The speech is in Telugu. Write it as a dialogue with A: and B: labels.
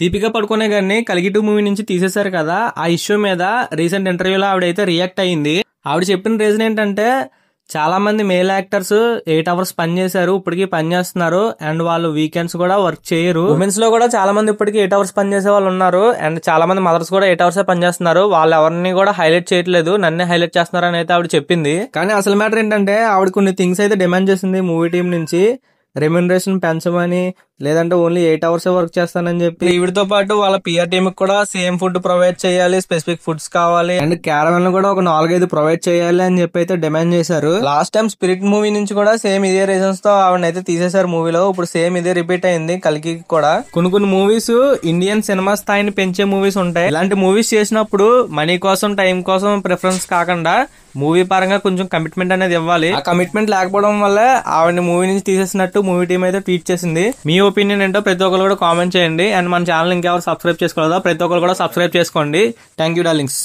A: దీపికా పడుకునే గారిని కల్కి 2 మూవీ నుంచి తీసేశారు కదా, ఆ ఇష్యూ మీద రీసెంట్ ఇంటర్వ్యూలో ఆవిడైతే రియాక్ట్ అయ్యింది. ఆవిడ చెప్పిన రీజన్ ఏంటంటే చాలా మంది మేల్ యాక్టర్స్ 8 అవర్స్ పని చేశారు, ఇప్పటికీ పని చేస్తున్నారు అండ్ వాళ్ళు వీకెండ్స్ కూడా వర్క్ చేయరు. ఉమెన్స్ లో కూడా చాలా మంది ఇప్పటికీ 8 అవర్స్ పని చేసే వాళ్ళు ఉన్నారు అండ్ చాలా మంది మదర్స్ కూడా 8 అవర్స్ పని చేస్తున్నారు. వాళ్ళు ఎవరిని కూడా హైలైట్ చేయట్లేదు, నన్నే హైలైట్ చేస్తున్నారు అని అయితే ఆవిడ చెప్పింది. కానీ అసలు మ్యాటర్ ఏంటంటే ఆవిడ కొన్ని థింగ్స్ అయితే డిమాండ్ చేసింది మూవీ టీం నుంచి. రెమ్యూనరేషన్ పెంచమని, లేదంటే ఓన్లీ 8 అవర్స్ వర్క్ చేస్తానని చెప్పి. వీటితో పాటు వాళ్ళ పిఆర్ టీమ్ కి కూడా సేమ్ ఫుడ్ ప్రొవైడ్ చేయాలి, స్పెసిఫిక్ ఫుడ్స్ కావాలి అండ్ క్యారవెన్ కూడా ఒక 4-5 ప్రొవైడ్ చేయాలి అని చెప్పి అయితే డిమాండ్ చేశారు. లాస్ట్ టైం స్పిరిట్ మూవీ నుంచి కూడా సేమ్ ఇదే రీజన్స్ తో ఆవిడనైతే తీసేశారు మూవీలో. ఇప్పుడు సేమ్ ఇదే రిపీట్ అయింది కల్కి కూడా. కొన్ని మూవీస్ ఇండియన్ సినిమా స్థాయిని పెంచే మూవీస్ ఉంటాయి. ఇలాంటి మూవీస్ చేసినప్పుడు మనీ కోసం, టైం కోసం ప్రిఫరెన్స్ కాకుండా మూవీ పరంగా కొంచెం కమిట్మెంట్ అనేది ఇవ్వాలి. ఆ కమిట్మెంట్ లేకపోవడం వల్ల ఆవిడని మూవీ నుంచి తీసేసినట్టు మూవీ టీం అయితే ట్వీట్ చేసింది. మీ ఒపీనియన్ ఏంటో ప్రతి ఒక్కరు కూడా కామెంట్ చేయండి అండ్ మన ఛానల్ ఇంకెవరు సబ్స్క్రైబ్ చేసుకోలేదా ప్రతి ఒక్కరు కూడా సబ్స్క్రైబ్ చేసుకోండి. Thank you darlings.